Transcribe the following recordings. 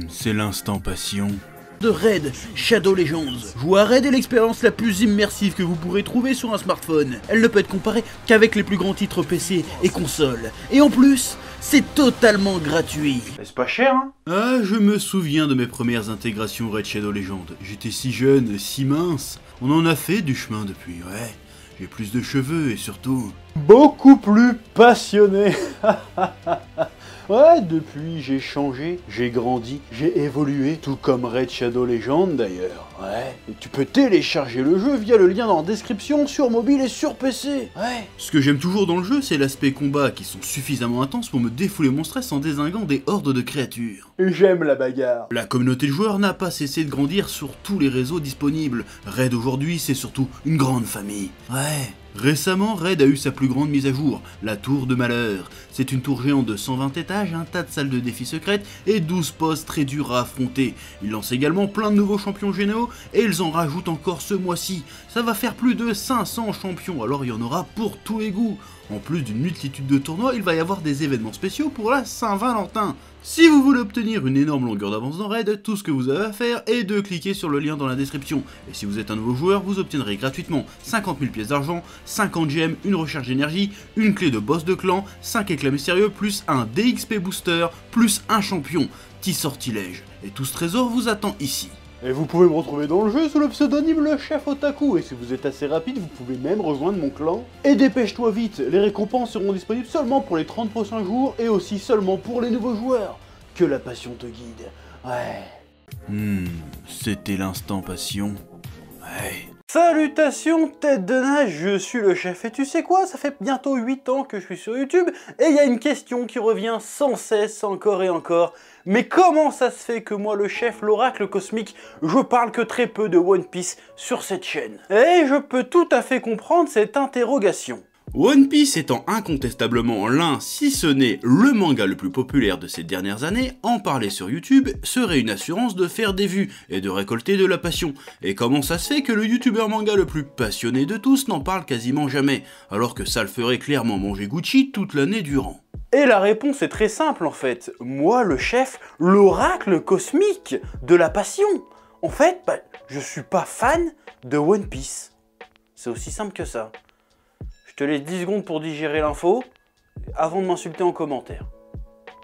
C'est l'instant passion. De Raid Shadow Legends. Jouer à Raid est l'expérience la plus immersive que vous pourrez trouver sur un smartphone. Elle ne peut être comparée qu'avec les plus grands titres PC et consoles. Et en plus, c'est totalement gratuit. C'est pas cher, hein? Ah, je me souviens de mes premières intégrations Raid Shadow Legends. J'étais si jeune, si mince. On en a fait du chemin depuis, ouais. J'ai plus de cheveux et surtout... beaucoup plus passionné. Ouais, depuis j'ai changé, j'ai grandi, j'ai évolué, tout comme Raid Shadow Legends d'ailleurs. Ouais, et tu peux télécharger le jeu via le lien dans la description sur mobile et sur PC. Ouais. Ce que j'aime toujours dans le jeu, c'est l'aspect combat qui sont suffisamment intenses pour me défouler mon stress en dézinguant des hordes de créatures. Et j'aime la bagarre. La communauté de joueurs n'a pas cessé de grandir sur tous les réseaux disponibles. Raid aujourd'hui, c'est surtout une grande famille. Ouais. Récemment, Raid a eu sa plus grande mise à jour, la Tour de Malheur. C'est une tour géante de 120 étages, un tas de salles de défis secrètes et 12 postes très durs à affronter. Ils lancent également plein de nouveaux champions généraux et ils en rajoutent encore ce mois-ci. Ça va faire plus de 500 champions, alors il y en aura pour tous les goûts. En plus d'une multitude de tournois, il va y avoir des événements spéciaux pour la Saint-Valentin. Si vous voulez obtenir une énorme longueur d'avance dans Raid, tout ce que vous avez à faire est de cliquer sur le lien dans la description. Et si vous êtes un nouveau joueur, vous obtiendrez gratuitement 50 000 pièces d'argent, 50 gemmes, une recharge d'énergie, une clé de boss de clan, 5 éclats mystérieux, plus un DXP booster, plus un champion. Petit sortilège. Et tout ce trésor vous attend ici. Et vous pouvez me retrouver dans le jeu sous le pseudonyme le chef Otaku, et si vous êtes assez rapide, vous pouvez même rejoindre mon clan. Et dépêche-toi vite, les récompenses seront disponibles seulement pour les 30 prochains jours, et aussi seulement pour les nouveaux joueurs. Que la passion te guide, ouais. C'était l'instant passion. Ouais. Salutations tête de nage, je suis le chef et tu sais quoi, ça fait bientôt 8 ans que je suis sur YouTube et il y a une question qui revient sans cesse encore et encore. Mais comment ça se fait que moi le chef, l'oracle cosmique, je parle que très peu de One Piece sur cette chaîne? Et je peux tout à fait comprendre cette interrogation. One Piece étant incontestablement l'un, si ce n'est le manga le plus populaire de ces dernières années, en parler sur YouTube serait une assurance de faire des vues et de récolter de la passion. Et comment ça se fait que le youtubeur manga le plus passionné de tous n'en parle quasiment jamais, alors que ça le ferait clairement manger Gucci toute l'année durant? Et la réponse est très simple en fait. Moi le chef, l'oracle cosmique de la passion. En fait, je suis pas fan de One Piece. C'est aussi simple que ça. Je te laisse 10 secondes pour digérer l'info, avant de m'insulter en commentaire.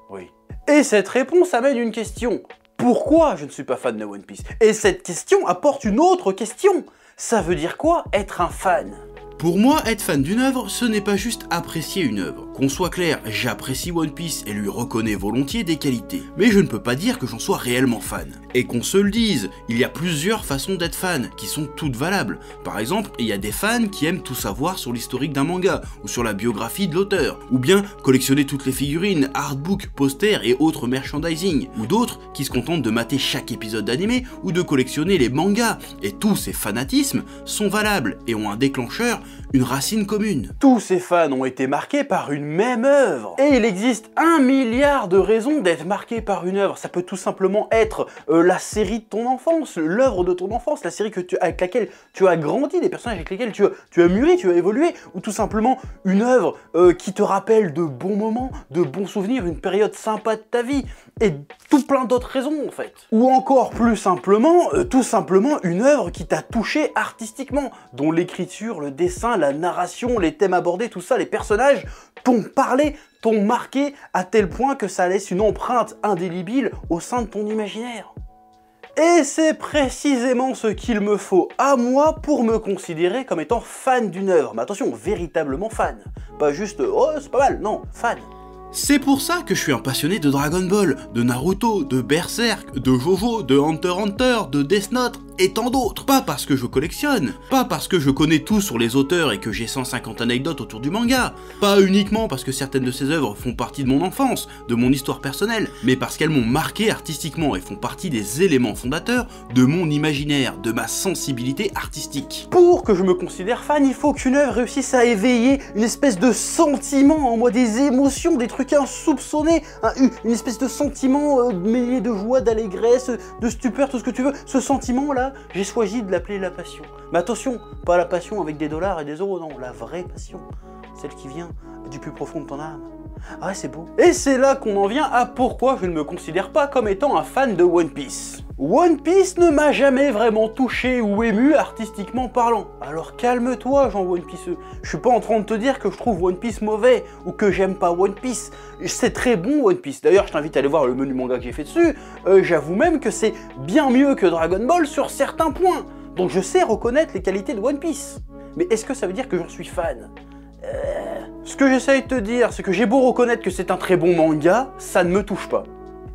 Oui. Et cette réponse amène une question. Pourquoi je ne suis pas fan de One Piece? Et cette question apporte une autre question. Ça veut dire quoi être un fan? Pour moi, être fan d'une œuvre, ce n'est pas juste apprécier une œuvre. Qu'on soit clair, j'apprécie One Piece et lui reconnais volontiers des qualités. Mais je ne peux pas dire que j'en sois réellement fan. Et qu'on se le dise, il y a plusieurs façons d'être fan, qui sont toutes valables. Par exemple, il y a des fans qui aiment tout savoir sur l'historique d'un manga, ou sur la biographie de l'auteur, ou bien collectionner toutes les figurines, artbooks, posters et autres merchandising, ou d'autres qui se contentent de mater chaque épisode d'anime, ou de collectionner les mangas. Et tous ces fanatismes sont valables, et ont un déclencheur, une racine commune. Tous ces fans ont été marqués par une même œuvre. Et il existe 1 milliard de raisons d'être marqué par une œuvre. Ça peut tout simplement être la série de ton enfance, l'œuvre de ton enfance, la série avec laquelle tu as grandi, les personnages avec lesquels tu as mûri, tu as évolué, ou tout simplement une œuvre qui te rappelle de bons moments, de bons souvenirs, une période sympa de ta vie, et tout plein d'autres raisons en fait. Ou encore plus simplement, tout simplement une œuvre qui t'a touché artistiquement, dont l'écriture, le dessin, la narration, les thèmes abordés, tout ça, les personnages t'ont parlé, t'ont marqué à tel point que ça laisse une empreinte indélébile au sein de ton imaginaire. Et c'est précisément ce qu'il me faut à moi pour me considérer comme étant fan d'une œuvre. Mais attention, véritablement fan. Pas juste « oh, c'est pas mal », non, fan. C'est pour ça que je suis un passionné de Dragon Ball, de Naruto, de Berserk, de Jojo, de Hunter x Hunter, de Death Note et tant d'autres. Pas parce que je collectionne, pas parce que je connais tout sur les auteurs et que j'ai 150 anecdotes autour du manga, pas uniquement parce que certaines de ces œuvres font partie de mon enfance, de mon histoire personnelle, mais parce qu'elles m'ont marqué artistiquement et font partie des éléments fondateurs de mon imaginaire, de ma sensibilité artistique. Pour que je me considère fan, il faut qu'une œuvre réussisse à éveiller une espèce de sentiment en moi, des émotions, des trucs insoupçonnés, une espèce de sentiment mêlé de joie, d'allégresse, de stupeur, tout ce que tu veux. Ce sentiment-là, j'ai choisi de l'appeler la passion. Mais attention, pas la passion avec des dollars et des euros, non, la vraie passion. Celle qui vient du plus profond de ton âme. Ah ouais, c'est beau. Et c'est là qu'on en vient à pourquoi je ne me considère pas comme étant un fan de One Piece. One Piece ne m'a jamais vraiment touché ou ému artistiquement parlant. Alors calme-toi, Jean One Piece. Je suis pas en train de te dire que je trouve One Piece mauvais ou que j'aime pas One Piece. C'est très bon One Piece. D'ailleurs, je t'invite à aller voir le menu manga que j'ai fait dessus. J'avoue même que c'est bien mieux que Dragon Ball sur certains points. Donc je sais reconnaître les qualités de One Piece. Mais est-ce que ça veut dire que j'en suis fan? Ce que j'essaye de te dire, c'est que j'ai beau reconnaître que c'est un très bon manga, ça ne me touche pas.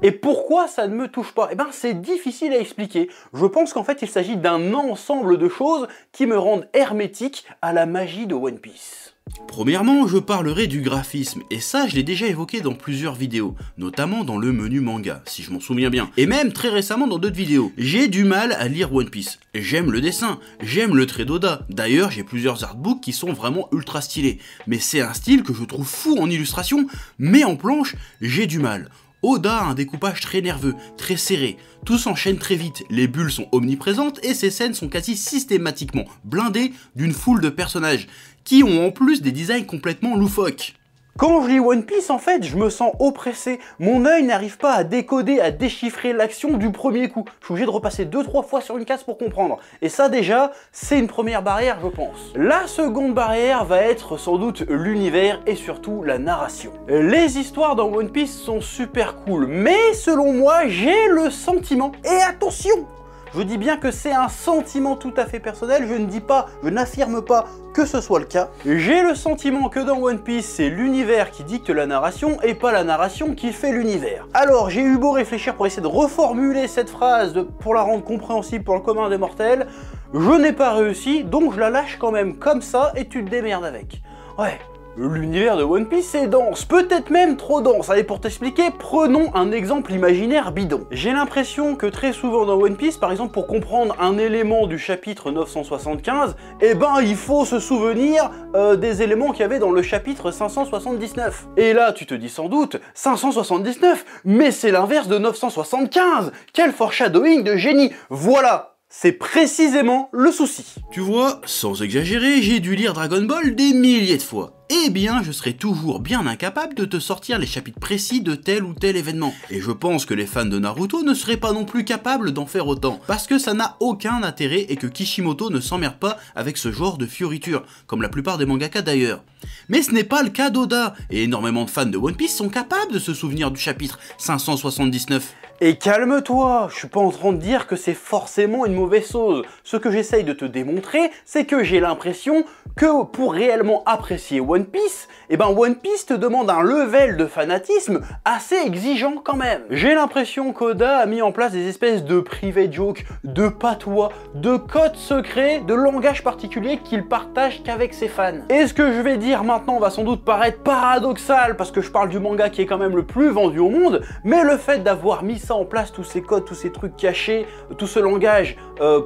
Et pourquoi ça ne me touche pas? Eh ben c'est difficile à expliquer. Je pense qu'en fait il s'agit d'un ensemble de choses qui me rendent hermétique à la magie de One Piece. Premièrement, je parlerai du graphisme, et ça je l'ai déjà évoqué dans plusieurs vidéos, notamment dans le menu manga, si je m'en souviens bien, et même très récemment dans d'autres vidéos. J'ai du mal à lire One Piece, j'aime le dessin, j'aime le trait d'Oda, d'ailleurs j'ai plusieurs artbooks qui sont vraiment ultra stylés, mais c'est un style que je trouve fou en illustration, mais en planche, j'ai du mal. Oda a un découpage très nerveux, très serré, tout s'enchaîne très vite, les bulles sont omniprésentes et ces scènes sont quasi systématiquement blindées d'une foule de personnages, qui ont en plus des designs complètement loufoques. Quand je lis One Piece, en fait, je me sens oppressé. Mon œil n'arrive pas à décoder, à déchiffrer l'action du premier coup. Je suis obligé de repasser 2-3 fois sur une case pour comprendre. Et ça, déjà, c'est une première barrière, je pense. La seconde barrière va être sans doute l'univers et surtout la narration. Les histoires dans One Piece sont super cool, mais selon moi, j'ai le sentiment, et attention, je dis bien que c'est un sentiment tout à fait personnel, je n'affirme pas que ce soit le cas. J'ai le sentiment que dans One Piece, c'est l'univers qui dicte la narration et pas la narration qui fait l'univers. Alors, j'ai eu beau réfléchir pour essayer de reformuler cette phrase pour la rendre compréhensible pour le commun des mortels, je n'ai pas réussi, donc je la lâche quand même comme ça et tu te démerdes avec. Ouais. L'univers de One Piece est dense, peut-être même trop dense. Allez, pour t'expliquer, prenons un exemple imaginaire bidon. J'ai l'impression que très souvent dans One Piece, par exemple, pour comprendre un élément du chapitre 975, eh ben il faut se souvenir des éléments qu'il y avait dans le chapitre 579. Et là, tu te dis sans doute, 579, mais c'est l'inverse de 975. Quel foreshadowing de génie. Voilà. C'est précisément le souci. Tu vois, sans exagérer, j'ai dû lire Dragon Ball des milliers de fois. Eh bien, je serais toujours bien incapable de te sortir les chapitres précis de tel ou tel événement. Et je pense que les fans de Naruto ne seraient pas non plus capables d'en faire autant, parce que ça n'a aucun intérêt et que Kishimoto ne s'emmerde pas avec ce genre de fioritures, comme la plupart des mangaka d'ailleurs. Mais ce n'est pas le cas d'Oda, et énormément de fans de One Piece sont capables de se souvenir du chapitre 579. Et calme-toi, je suis pas en train de dire que c'est forcément une mauvaise chose. Ce que j'essaye de te démontrer, c'est que j'ai l'impression que pour réellement apprécier One Piece, eh ben One Piece te demande un level de fanatisme assez exigeant quand même. J'ai l'impression qu'Oda a mis en place des espèces de private jokes, de patois, de codes secrets, de langage particulier qu'il partage qu'avec ses fans. Et ce que je vais dire maintenant va sans doute paraître paradoxal parce que je parle du manga qui est quand même le plus vendu au monde, mais le fait d'avoir mis en place tous ces codes, tous ces trucs cachés, tout ce langage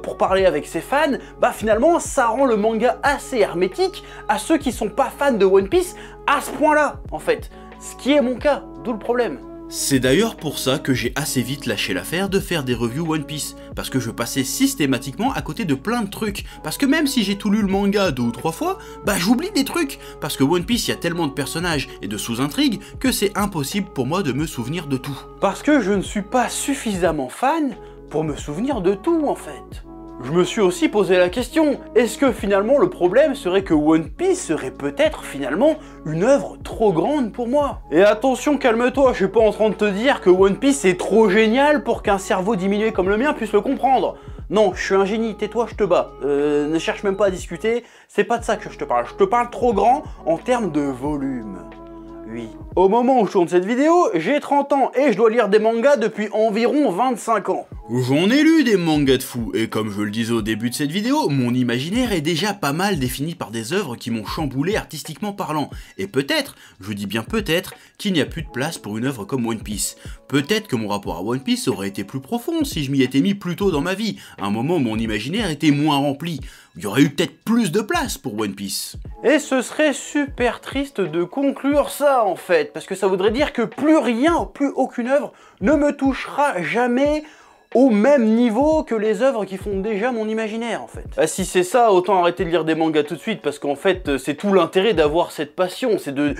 pour parler avec ses fans, bah finalement ça rend le manga assez hermétique à ceux qui sont pas fans de One Piece à ce point-là en fait. Ce qui est mon cas, d'où le problème. C'est d'ailleurs pour ça que j'ai assez vite lâché l'affaire de faire des reviews One Piece, parce que je passais systématiquement à côté de plein de trucs, parce que même si j'ai tout lu le manga 2 ou 3 fois, bah j'oublie des trucs, parce que One Piece il y a tellement de personnages et de sous-intrigues que c'est impossible pour moi de me souvenir de tout. Parce que je ne suis pas suffisamment fan pour me souvenir de tout en fait. Je me suis aussi posé la question, est-ce que finalement le problème serait que One Piece serait peut-être finalement une œuvre trop grande pour moi? Et attention, calme-toi, je suis pas en train de te dire que One Piece est trop génial pour qu'un cerveau diminué comme le mien puisse le comprendre. Non, je suis un génie, tais-toi, je te bats. Ne cherche même pas à discuter, c'est pas de ça que je te parle. Je te parle trop grand en termes de volume. Oui. Au moment où je tourne cette vidéo, j'ai 30 ans et je dois lire des mangas depuis environ 25 ans. J'en ai lu des mangas de fous, et comme je le disais au début de cette vidéo, mon imaginaire est déjà pas mal défini par des œuvres qui m'ont chamboulé artistiquement parlant. Et peut-être, je dis bien peut-être, qu'il n'y a plus de place pour une œuvre comme One Piece. Peut-être que mon rapport à One Piece aurait été plus profond si je m'y étais mis plus tôt dans ma vie, à un moment où mon imaginaire était moins rempli. Il y aurait eu peut-être plus de place pour One Piece. Et ce serait super triste de conclure ça en fait, parce que ça voudrait dire que plus rien, plus aucune œuvre ne me touchera jamais au même niveau que les œuvres qui font déjà mon imaginaire en fait. Bah, si c'est ça, autant arrêter de lire des mangas tout de suite, parce qu'en fait c'est tout l'intérêt d'avoir cette passion, c'est de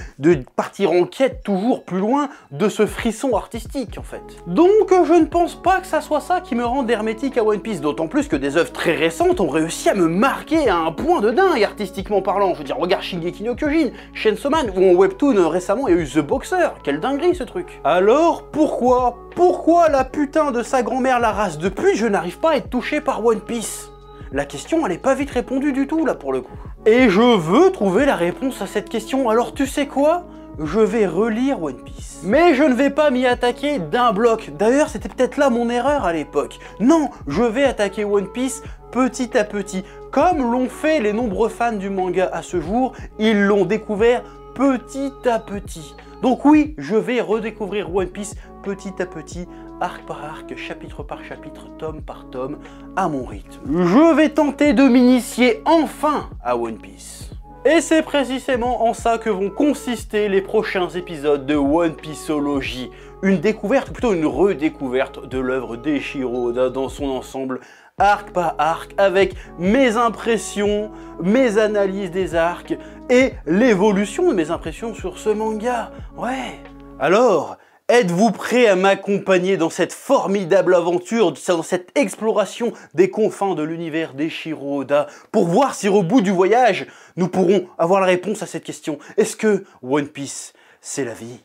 partir en quête toujours plus loin de ce frisson artistique en fait. Donc je ne pense pas que ça soit ça qui me rende hermétique à One Piece, d'autant plus que des œuvres très récentes ont réussi à me marquer à un point de dingue artistiquement parlant. Je veux dire, regarde Shingeki no Kyojin, Chainsaw Man, ou en webtoon récemment il y a eu The Boxer, quelle dinguerie ce truc. Alors pourquoi la putain de sa grand-mère la race depuis je n'arrive pas à être touché par One Piece? La question elle est pas vite répondue du tout là pour le coup. Et je veux trouver la réponse à cette question, alors tu sais quoi? Je vais relire One Piece. Mais je ne vais pas m'y attaquer d'un bloc. D'ailleurs, c'était peut-être là mon erreur à l'époque. Non, je vais attaquer One Piece petit à petit. Comme l'ont fait les nombreux fans du manga à ce jour, ils l'ont découvert petit à petit. Donc oui, je vais redécouvrir One Piece petit à petit, arc par arc, chapitre par chapitre, tome par tome, à mon rythme. Je vais tenter de m'initier enfin à One Piece. Et c'est précisément en ça que vont consister les prochains épisodes de One Pieceology. Une découverte, ou plutôt une redécouverte de l'œuvre d'Eiichiro Oda dans son ensemble, arc par arc, avec mes impressions, mes analyses des arcs et l'évolution de mes impressions sur ce manga. Ouais. Alors, êtes-vous prêts à m'accompagner dans cette formidable aventure, dans cette exploration des confins de l'univers d'Eiichiro Oda, pour voir si au bout du voyage, nous pourrons avoir la réponse à cette question. Est-ce que One Piece, c'est la vie?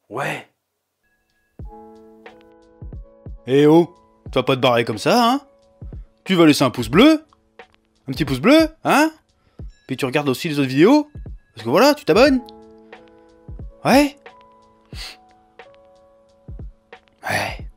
Ouais. Eh oh, tu vas pas te barrer comme ça, hein? Tu vas laisser un pouce bleu? Un petit pouce bleu, hein? Puis tu regardes aussi les autres vidéos? Parce que voilà, tu t'abonnes? Ouais? Ouais.